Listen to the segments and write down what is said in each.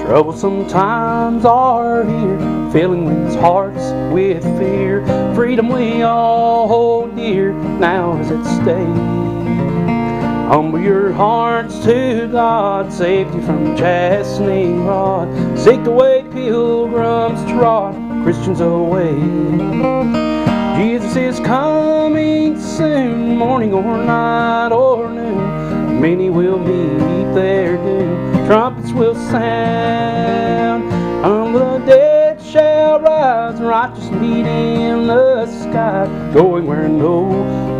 Troublesome times are here, filling men's hearts with fear. Freedom we all hold dear, now is at stake. Humble your hearts to God, safety from chastening rod. Seek the way pilgrims trod, Christians away. Jesus is coming soon, morning or night or noon. Many will meet their doom. Trumpets will sound, the dead shall rise, righteous meet in the sky, going where no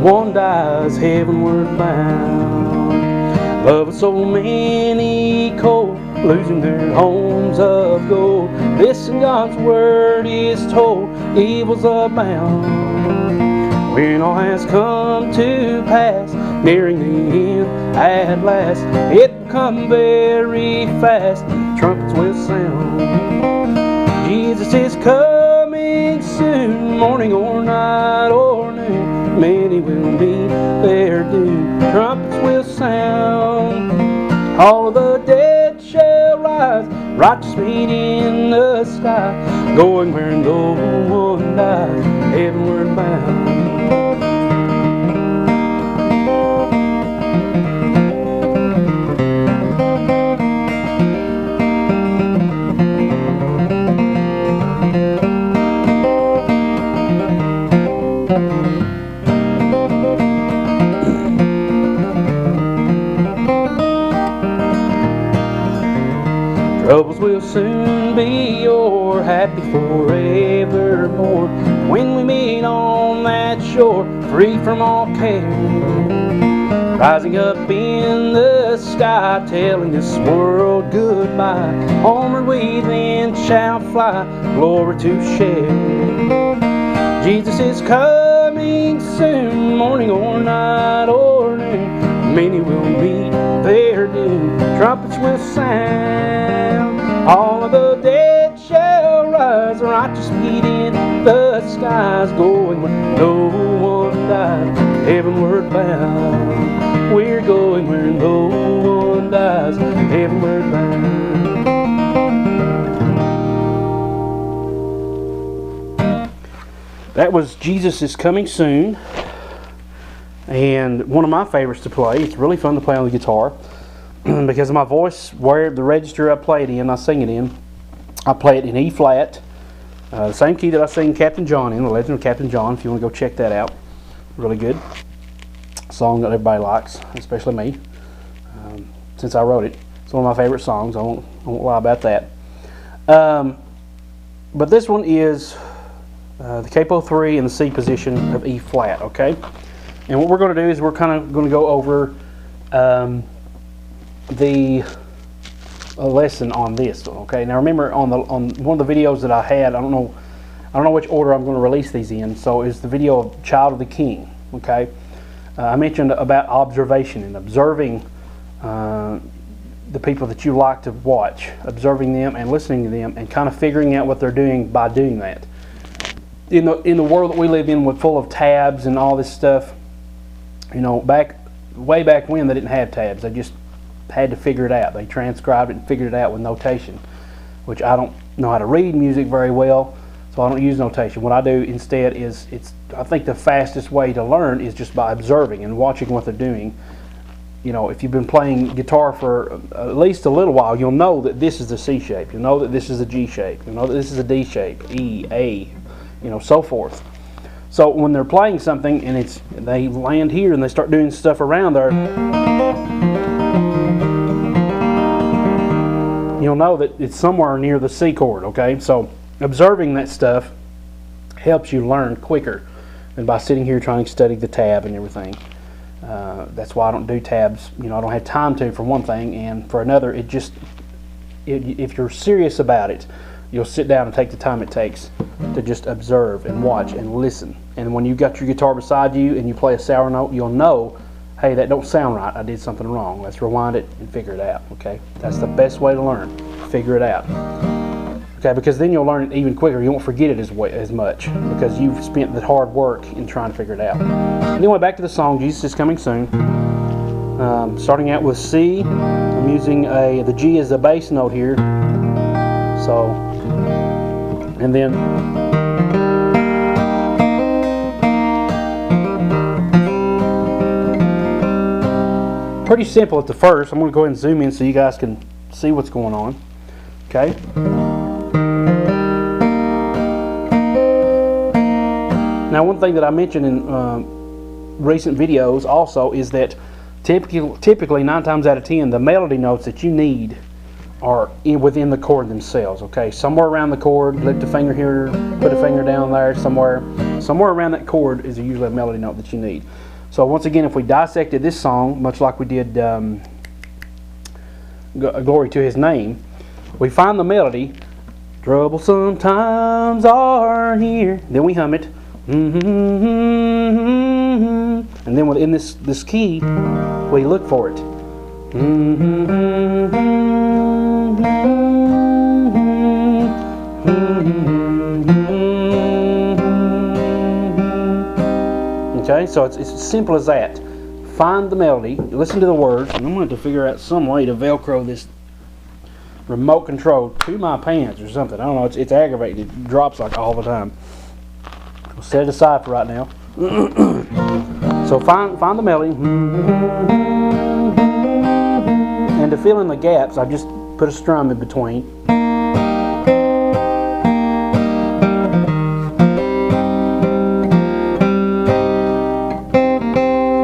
one dies, heavenward bound. Love of so many cold, losing their homes of gold. Listen, God's word is told, evils abound. When all has come to pass, nearing the end at last, it will come very fast, trumpets will sound. Jesus is coming soon, morning or night or noon. Many will meet their doom, trumpets will sound. All of the dead shall rise, righteous meet in the sky, going where no one dies, heavenward bound. Troubles will soon be o'er, happy forevermore, when we meet on that shore, free from all care. Rising up in the sky, telling this world goodbye, homeward we then shall fly, glory to share. Jesus is coming soon, morning or night or noon. Many will meet their doom, trumpets will sound. All of the dead shall rise, righteous meet in the skies, going where no one dies, heavenward bound. We're going where no one dies, heavenward bound. That was Jesus is Coming Soon, and one of my favorites to play. It's really fun to play on the guitar because of my voice, where the register I play it in, I sing it in. I play it in E flat, the same key that I sing Captain John in, The Legend of Captain John, if you want to go check that out. Really good song that everybody likes, especially me, since I wrote it. It's one of my favorite songs, I won't lie about that. But this one is the capo 3 in the C position of E flat, okay? And what we're going to do is we're kind of going to go over the lesson on this, okay? Now remember, on one of the videos that I had, I don't know which order I'm going to release these in, so it's the video of Child of the King, okay? I mentioned about observation and observing the people that you like to watch, observing them and listening to them, and kind of figuring out what they're doing by doing that. In the world that we live in, with full of tabs and all this stuff, you know, way back when they didn't have tabs. They just had to figure it out. They transcribed it and figured it out with notation, which I don't know how to read music very well, so I don't use notation. What I do instead is, I think the fastest way to learn is just by observing and watching what they're doing. You know, if you've been playing guitar for at least a little while, you'll know that this is the C shape. You'll know that this is a G shape. You'll know that this is a D shape, E, A, you know, so forth. So when they're playing something and they land here and they start doing stuff around there, you'll know that it's somewhere near the C chord, okay? So observing that stuff helps you learn quicker than by sitting here trying to study the tab and everything. That's why I don't do tabs. You know, I don't have time to, for one thing, and for another, if you're serious about it, you'll sit down and take the time it takes to just observe and watch and listen. And when you've got your guitar beside you and you play a sour note, you'll know, hey, that don't sound right. I did something wrong. Let's rewind it and figure it out, okay? That's the best way to learn. Figure it out. Okay, because then you'll learn it even quicker. You won't forget it as much because you've spent the hard work in trying to figure it out. Anyway, back to the song, Jesus is Coming Soon. Starting out with C, I'm using the G as the bass note here. So, and then pretty simple at the first. I'm going to go ahead and zoom in so you guys can see what's going on. Okay. Now, one thing that I mentioned in recent videos also is that typically 9 times out of 10, the melody notes that you need are within the chord themselves. Okay, somewhere around the chord, lift a finger here, put a finger down there, somewhere around that chord is usually a melody note that you need. So once again, if we dissected this song, much like we did Glory to His Name, we find the melody, troublesome times are here, then we hum it, and then within this key, we look for it. Okay, so it's as simple as that. Find the melody, listen to the words, and I'm going to have to figure out some way to Velcro this remote control to my pants or something. I don't know, it's aggravating. It drops like all the time. We'll set it aside for right now. So find the melody. And to fill in the gaps, I just put a strum in between.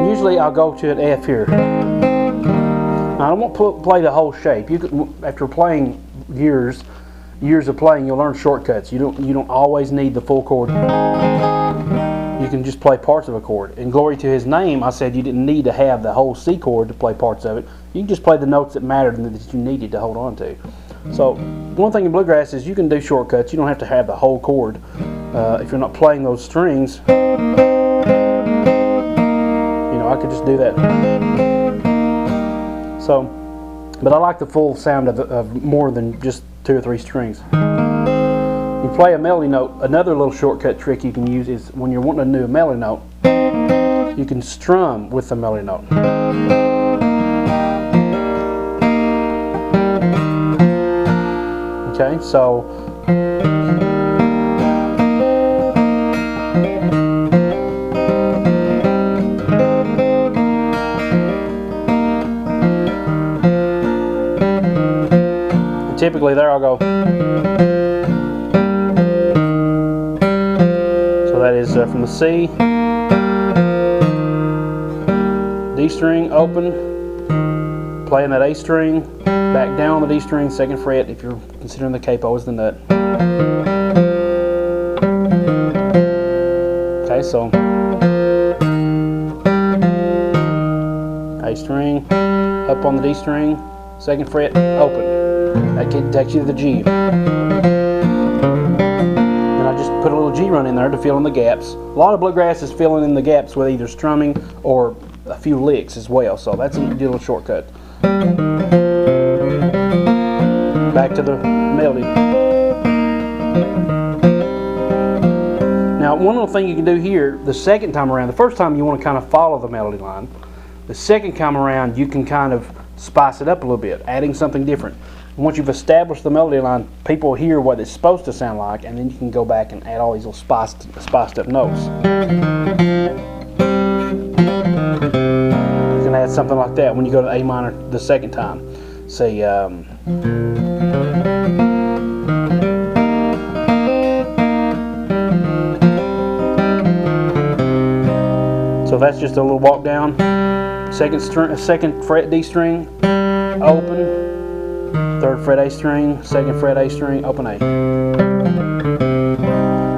Usually I'll go to an F here. Now I won't play the whole shape. You could, after playing years of playing, you'll learn shortcuts. You don't always need the full chord. You can just play parts of a chord. In Glory to His Name, I said you didn't need to have the whole C chord to play parts of it. You can just play the notes that mattered and that you needed to hold on to. So one thing in bluegrass is you can do shortcuts. You don't have to have the whole chord. If you're not playing those strings, you know, I could just do that. So, but I like the full sound of more than just 2 or 3 strings. You play a melody note. Another little shortcut trick you can use is when you're wanting to do a melody note, you can strum with the melody note. Okay, so typically there I'll go. So that is from the C, D string, open, playing that A string, back down on the D string, 2nd fret if you're considering the capo as the nut. Okay, so A string, up on the D string, 2nd fret, open. That takes you to the G. And I just put a little G run in there to fill in the gaps. A lot of bluegrass is filling in the gaps with either strumming or a few licks as well. So that's a little shortcut. Back to the melody. Now, one little thing you can do here, the second time around, the first time you want to kind of follow the melody line. The second time around, you can kind of spice it up a little bit, adding something different. Once you've established the melody line, people hear what it's supposed to sound like, and then you can go back and add all these little spiced up notes. You can add something like that when you go to A minor the second time. Say, so that's just a little walk down. 2nd fret D string, open. 3rd fret A string, 2nd fret A string, open A.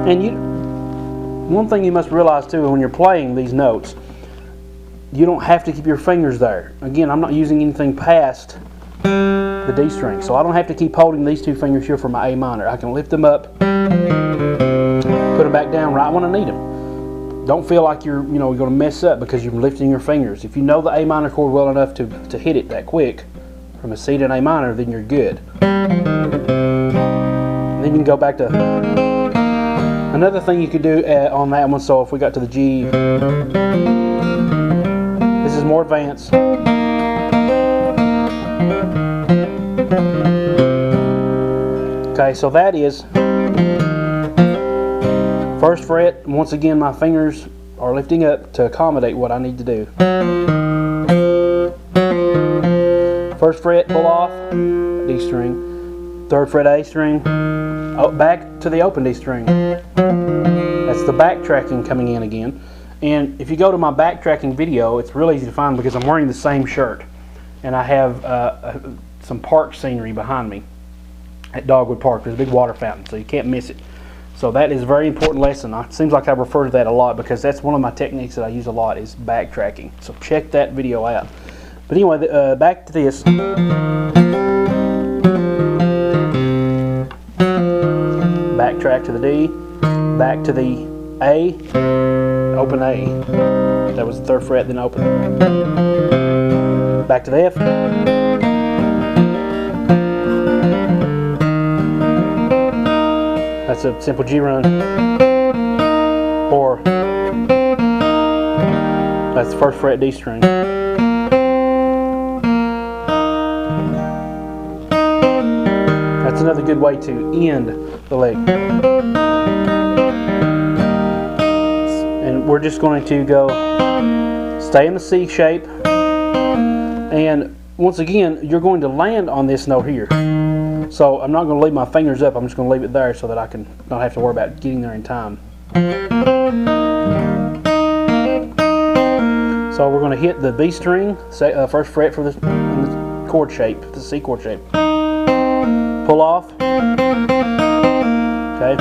And one thing you must realize too when you're playing these notes, you don't have to keep your fingers there. Again, I'm not using anything past the D string, so I don't have to keep holding these 2 fingers here for my A minor. I can lift them up, put them back down right when I need them. Don't feel like you're going to mess up because you're lifting your fingers. If you know the A minor chord well enough to hit it that quick, from a C to an A minor, then you're good. And then you can go back to another thing you could do on that one. So if we got to the G, this is more advanced. Okay, so that is first fret. Once again, my fingers are lifting up to accommodate what I need to do. First fret, pull off, D string. Third fret, A string. Oh, back to the open D string. That's the backtracking coming in again. And if you go to my backtracking video, it's real easy to find because I'm wearing the same shirt. And I have some park scenery behind me at Dogwood Park. There's a big water fountain, so you can't miss it. So that is a very important lesson. It seems like I refer to that a lot because that's one of my techniques that I use a lot is backtracking. So check that video out. But anyway, back to this. Backtrack to the D, back to the A, open A. That was the third fret, then open. Back to the F. That's a simple G run. Or that's the first fret D string. That's another good way to end the leg. And we're just going to go stay in the C shape. And once again, you're going to land on this note here. So I'm not going to leave my fingers up, I'm just going to leave it there so that I can not have to worry about getting there in time. So we're going to hit the B string, first fret for the chord shape, the C chord shape. Pull off. Okay.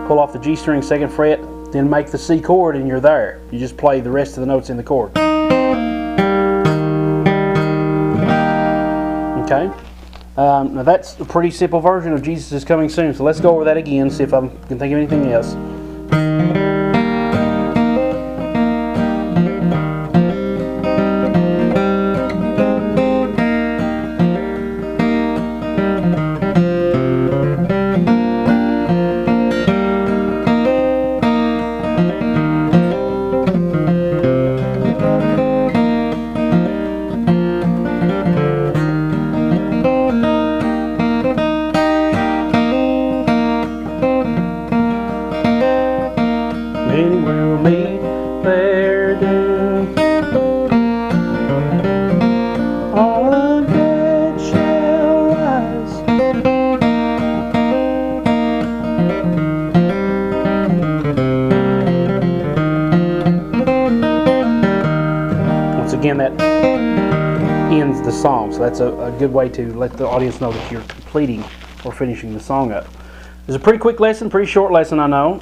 Pull off the G string, second fret, then make the C chord and you're there. You just play the rest of the notes in the chord. Okay. Now that's a pretty simple version of Jesus is Coming Soon. So let's go over that again, see if I can think of anything else. Again, that ends the song, so that's a good way to let the audience know that you're completing or finishing the song up. It's a pretty quick lesson, pretty short lesson, I know,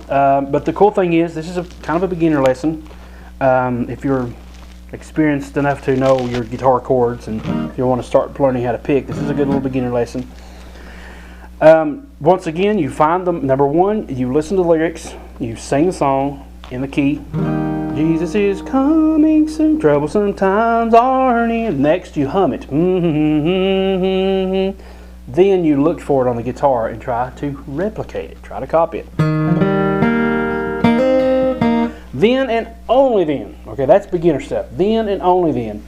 but the cool thing is this is kind of a beginner lesson. If you're experienced enough to know your guitar chords and if you want to start learning how to pick, this is a good little beginner lesson. Once again, you find them. Number one, you listen to the lyrics, you sing the song in the key. Jesus is coming soon, troublesome times are near. Next, you hum it. Then you look for it on the guitar and try to replicate it, try to copy it. Then and only then, okay, that's beginner stuff. Then and only then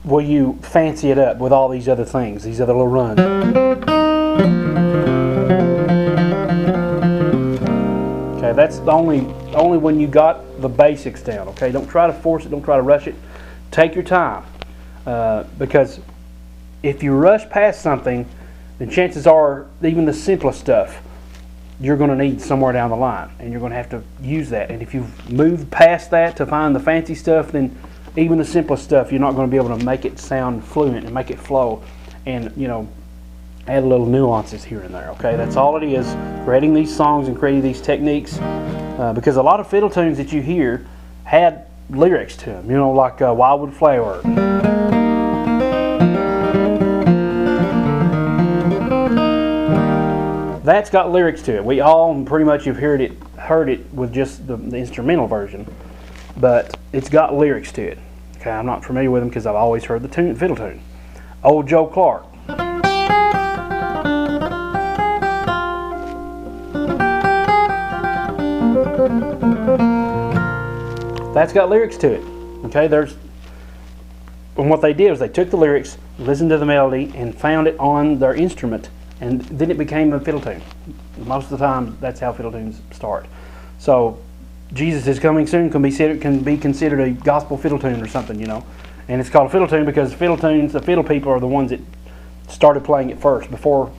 will you fancy it up with all these other things, these other little runs. Okay, that's only when you got the basics down. Okay, don't try to force it, don't try to rush it. Take your time, because if you rush past something, then chances are even the simplest stuff you're going to need somewhere down the line, and you're going to have to use that. And if you've moved past that to find the fancy stuff, then even the simplest stuff you're not going to be able to make it sound fluent and make it flow, and add a little nuances here and there. Okay, that's all it is. Creating these songs and creating these techniques, because a lot of fiddle tunes that you hear had lyrics to them. Like Wildwood Flower. That's got lyrics to it. We all pretty much have heard it with just the instrumental version, but it's got lyrics to it. Okay, I'm not familiar with them because I've always heard the fiddle tune. Old Joe Clark. That's got lyrics to it. Okay, and what they did was they took the lyrics, listened to the melody, and found it on their instrument and then it became a fiddle tune. Most of the time, that's how fiddle tunes start. So, Jesus is Coming Soon can be considered a gospel fiddle tune or something, you know. And it's called a fiddle tune because fiddle tunes, the fiddle people are the ones that started playing it first, before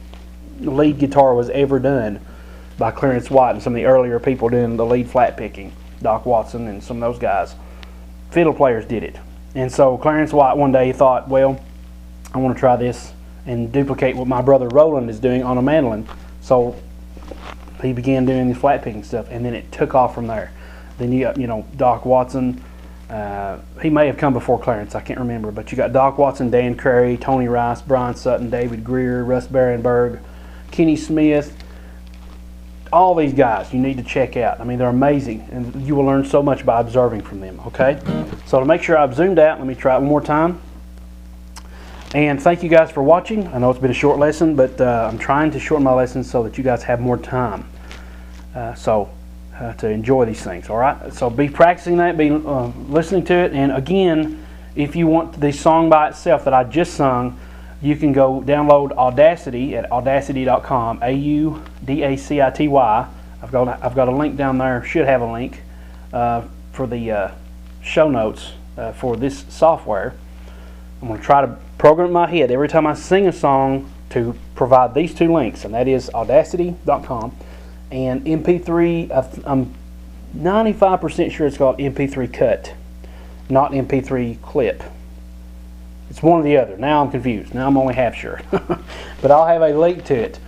the lead guitar was ever done by Clarence White and some of the earlier people doing the lead flat picking, Doc Watson and some of those guys. Fiddle players did it. And so Clarence White one day thought, well, I want to try this and duplicate what my brother Roland is doing on a mandolin. So he began doing the flat picking stuff, and then it took off from there. Then you got, you know, Doc Watson. He may have come before Clarence, I can't remember, but you got Doc Watson, Dan Crary, Tony Rice, Brian Sutton, David Greer, Russ Barenberg, Kenny Smith. All these guys you need to check out. I mean, they're amazing, and you will learn so much by observing from them, okay? So to make sure I've zoomed out, let me try it one more time. And thank you guys for watching. I know it's been a short lesson, but I'm trying to shorten my lessons so that you guys have more time to enjoy these things, all right? So be practicing that, be listening to it, and again, if you want the song by itself that I just sung, you can go download Audacity at audacity.com, AUDACITY. I've got a link down there, should have a link for the show notes for this software. I'm going to try to program in my head every time I sing a song to provide these two links, and that is audacity.com and MP3. I'm 95% sure it's called MP3 Cut, not MP3 Clip. It's one or the other. Now I'm confused. Now I'm only half sure. But I'll have a link to it.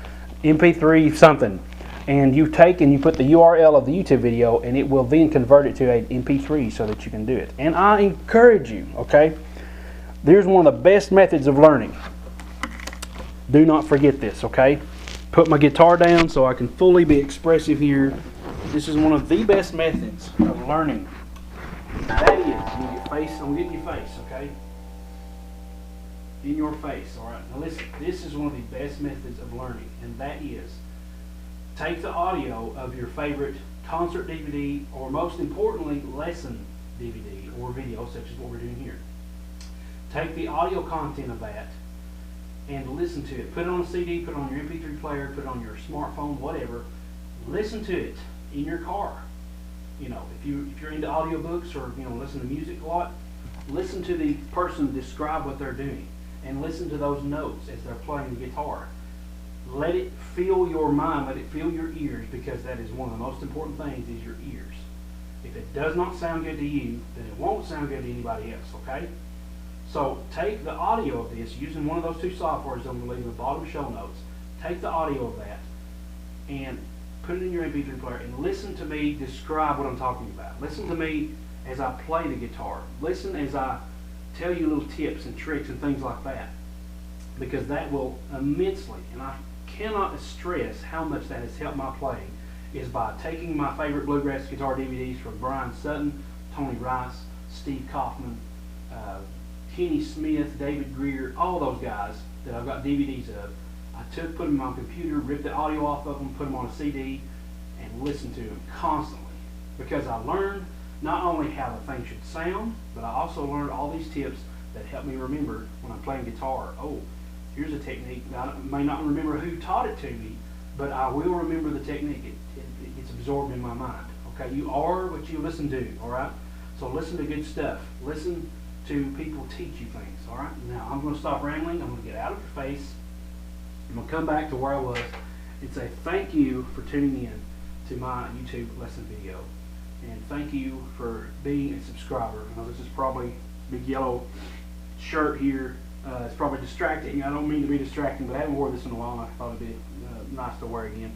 MP3 something. And you take and you put the URL of the YouTube video, and it will then convert it to an MP3 so that you can do it. And I encourage you, okay? There's one of the best methods of learning. Do not forget this, okay? Put my guitar down so I can fully be expressive here. This is one of the best methods of learning. That is, I'm getting your face, okay? In your face, all right? Now listen, this is one of the best methods of learning, and that is take the audio of your favorite concert DVD, or most importantly, lesson DVD or video, such as what we're doing here. Take the audio content of that and listen to it. Put it on a CD, put it on your MP3 player, put it on your smartphone, whatever. Listen to it in your car. You know, if you're into audiobooks or, you know, listen to music a lot, listen to the person describe what they're doing. And listen to those notes as they're playing the guitar. Let it fill your mind, let it fill your ears, because that is one of the most important things, is your ears. If it does not sound good to you, then it won't sound good to anybody else, okay? So take the audio of this using one of those two softwares that I'm going to leave in the bottom show notes. Take the audio of that and put it in your MP3 player and listen to me describe what I'm talking about. Listen to me as I play the guitar. Listen as I tell you little tips and tricks and things like that, because that will immensely, and I cannot stress how much that has helped my playing, is by taking my favorite bluegrass guitar DVDs from Brian Sutton, Tony Rice, Steve Kaufman, Kenny Smith, David Greer, all those guys that I've got DVDs of. I put them on my computer, ripped the audio off of them, put them on a CD, and listened to them constantly, because I learned not only how the thing should sound, but I also learned all these tips that help me remember when I'm playing guitar. Oh, here's a technique. I may not remember who taught it to me, but I will remember the technique. It gets absorbed in my mind. Okay, you are what you listen to, all right? So listen to good stuff. Listen to people teach you things, all right? Now, I'm going to stop rambling. I'm going to get out of your face. I'm going to come back to where I was and say thank you for tuning in to my YouTube lesson video. And thank you for being a subscriber. I know this is probably a big yellow shirt here. It's probably distracting. I don't mean to be distracting, but I haven't worn this in a while, and I thought it'd be nice to wear again.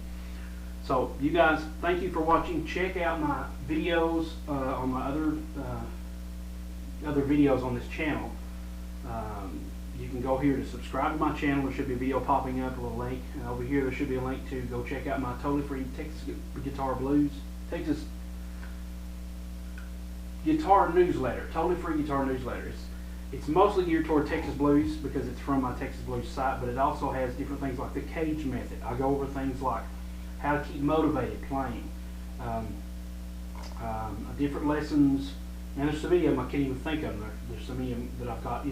So, you guys, thank you for watching. Check out my videos on my other videos on this channel. You can go here to subscribe to my channel. There should be a video popping up, a little link. And over here, there should be a link to go check out my totally free Texas Guitar newsletter, totally free guitar newsletter. It's mostly geared toward Texas blues because it's from my Texas blues site, but it also has different things like the cage method. I go over things like how to keep motivated playing, different lessons, and there's some of them I can't even think of them. There's some of them that I've got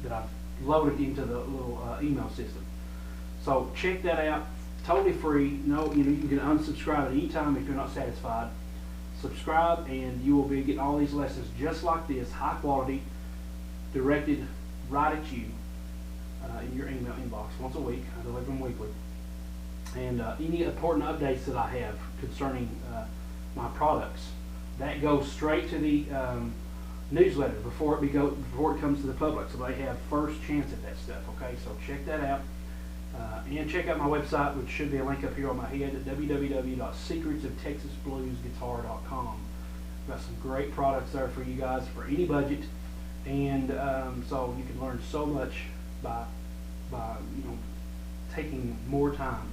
that I've loaded into the little email system. So check that out. Totally free. No, you can unsubscribe at any time if you're not satisfied. Subscribe, and you will be getting all these lessons just like this, high quality, directed right at you in your email inbox once a week. I deliver them weekly. And any important updates that I have concerning my products, that goes straight to the newsletter before it comes to the public, so they have first chance at that stuff. Okay, so check that out. And check out my website, which should be a link up here on my head at www.secretsoftexasbluesguitar.com. Got some great products there for you guys for any budget, and so you can learn so much by taking more time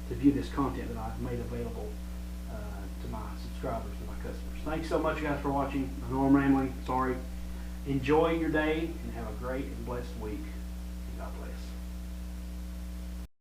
to view this content that I've made available to my subscribers and my customers. Thanks so much, guys, for watching. I know I'm rambling. Sorry. Enjoy your day and have a great and blessed week. God bless.